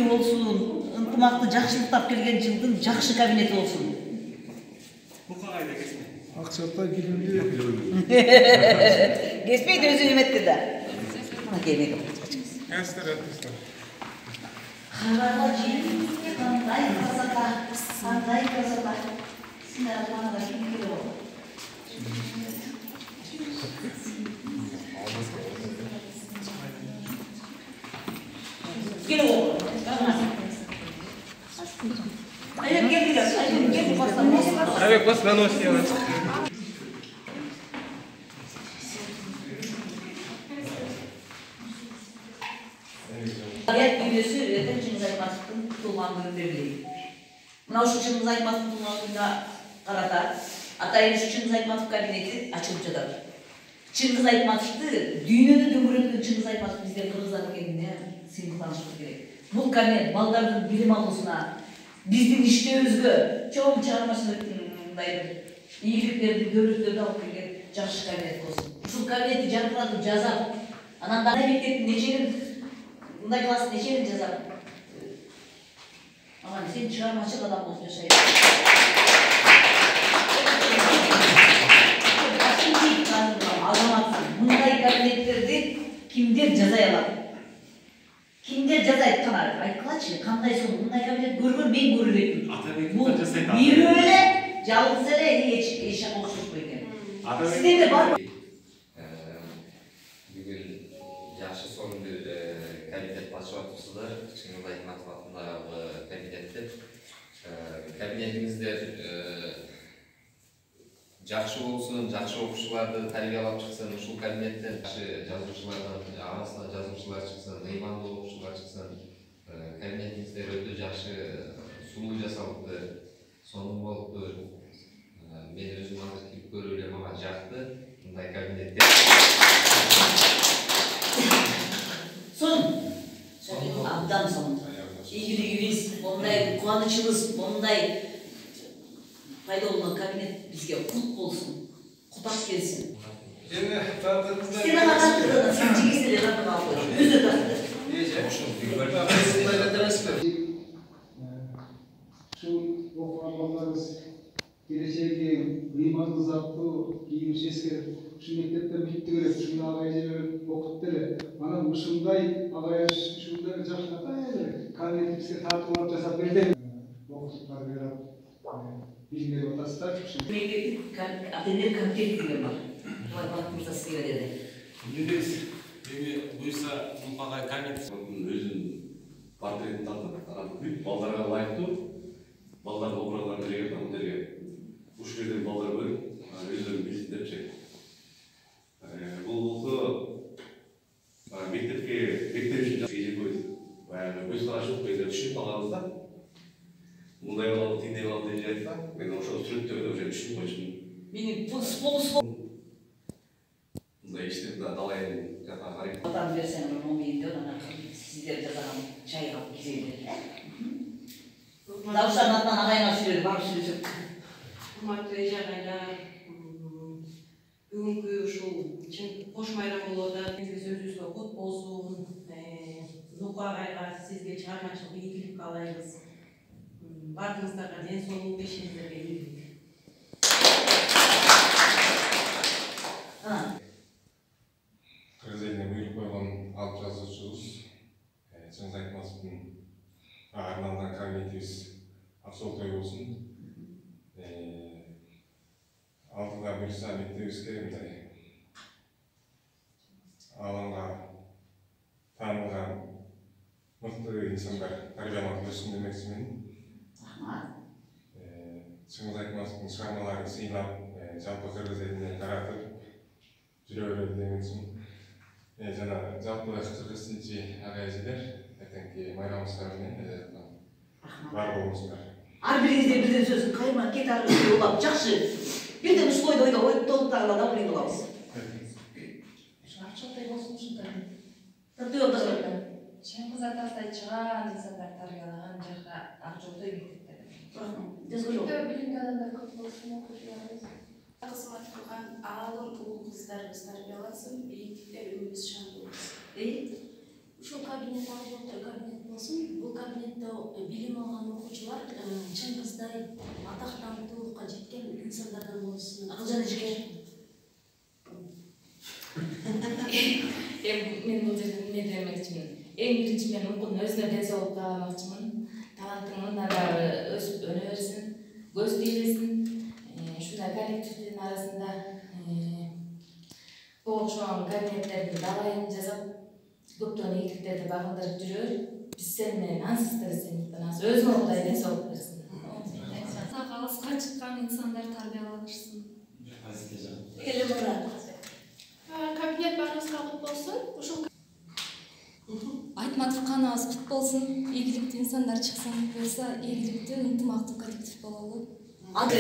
болsun, ынтымақты жақшылықтап келген жылдың жақшы кабинеті болсын. Bu kayda kesme. Акчата келинди. Kesmeydi özü nimettir de. Buna gelmeydi. Әстер. Қарала жерімізде қандай красота, қандай красота. Сендер атманға кім келе ол? Келе ол. Аяқ келдіңіз, келді бастан. Аяқ бастан осыныңыз. Hayat videosu üreten Çınız Aytmatov'un tuğman günü belirleyin. Mına şu Çınız Aytmatov'un tuğman gününe karata, atayın şu Çınız Aytmatov kabineti açılıp жатат. Çınız Aytmatov'u düğününü döngürötкен Çınız Aytmatov bizde Kırgızlar kendine сыйлыктанышыбыз керек. Бұл кабинет балдардың билим алуусуна, биздин иштөөбүзгө чоң чыгармачылык ийгиликтерди, көбүрөттөрдү алып келген жакшы кабинет болсун. Ушул кабинетти жаркыратып жазап, анан дагы мектептин нечелин мындай класс нечелин жазап. Аман сен чыгармачыл адам болуп жашайсың. Азаматсың. Мындай кабинеттерди кимдер жазай алат? Кимдер жазайт кана? Айткылачы, кандай сон мындай кабинет көргөн мен көрүп элем. Атабек жасайт. Бир эле, жалгыз эле эч окшошпой экен. Сиздерде барбы? Бүгін жақсы соңғы комитет басшылар тұрсыздар, Чыңгыз Айтматов атындағы комитетте. Кабинетіңіздер жақсы болсын, жақсы оқушыларды тәрбиелеп шықсын, ушул кабинеттен жақсы жазушылардан, арасынан жазушылар шықсын, мейманды оқушылар шықсын. Кабинетіңіздер өте жақсы сұлу жасалыпты, соның болыпты. Мен өзім азыр келіп көрүле маған жақты. Мындай кабинетте. Сон. Абдан сон. Ийгилигибиз, мондай кубанычыбыз, мондай пайда болгон кабинет бизге кут болсун. Кутап келсин. Эне тартыңыздар. Сен агаттырдан сен жигиселер атып алып койдуң. Өзү тартты. Ушул окуган балдарыбыз келечеги ыйманды заттуу кийимиш эскерип ушул мектепте бүттү керек, ушундай ага эжелер окутуп эле. Анан ушундай ага ушундай жакшы кабинетибизге тартуулар жасап берди. Окутуп берип, билим берип атасыздар. Мектептик ателер комитети деген бар. Айбат мырза сизге берди. Недес, эми буйса мунпагай комитет өзүнүн портретин тартып, анан бүт балдарга ылайыктуу балдардын образын берген комитетке ушул жерден балдар бөлүп, өздөрүн билсин депчи. Бул мектепке мектеп үчүн эжекөй көз карашып түшүнүп калганбыз да. Мындай болобу, тиндей болобу деп айтса, мен ошол сүрөттөрдө уже түшүнүп койчумун. Мени бул Мындай иштеп далайын жата карайт. Атам берсең, момейинде анан сиздер жасаган чайга кизейдер. Давшан атынан агайга сүйлөдү, барып сүйлөшөп. Урматтуу эже агайлар, бүгүнкү ушул кош майрам болуп атат. Өзүбүзгө кут болсун. Зуку агайга сизге чыгармачылык ийгилик каалайбыз. Бардыгыңыздарга ден соолук, ишиңиздерге ийгилик. Кыргыз элине буйруп койгон алып жазуучубуз Чыңгыз Айтматовдун арналган кабинетибиз аксолтой болсун. Алдыга буйруса мектебибизге мындай алаңга таанылган мыкты инсандар тарбияланып өссүн демекчимин. Чыңгыз Айтматовдун чыгармаларын сыйлап, жалпы кыргыз элине таратып жүрө берет демекчимин. Жана жалпы кыргыз тилчи ага эжелер эртеңки майрамыңыздар менен бар болуңуздар. Ар бириңизде бирден сөзүн кайма кет аргы улап жакшы. Бирден ушул ойдо толуп тагыла да билип алабыз. Акчалтай болсун ушундай. Тартып Чыңгыз атастай чыгаан инсандар тарбиялаган жакка Акчалтай мектептер. Билимди адамдар көп болсун, окуучуларыбыз. Кызмат кылган аалым уул кыздарыбыз тарбиялансын, бийиктикте үйүбүз шаң болсун. Ушул кабинет, кабинет болсун. Бул кабинетте билим алган окуучулар чыңгыздай атактандуулукка жеткен инсандардан болсун. Акылжан эжеке. Мен бул жерде эмне демекчимин? Эң биринчи мен укуктун өзүнө ден соолук кааламакчымын. Таланттың мындан дагы өсүп өнө берсин, көз тийбесин. Ушундай коллективдин арасында окшогон кабинеттерди далайын жасап, көптөгөн ийгиликтерди багындырып жүрөр. Биз сени менен ансыз терсеңиктенабыз. Өзүңө Кудай ден соолук берсин. Алыска чыккан инсандар тарбияланышсын. Элемора. Кабинет баарыбызга кут болсун. Ушул Айтматов канабыз кут болсун. Ийгиликтүү инсандар чыксын. Буюрса ийгиликтүү ынтымактуу коллектив бололу. Ады.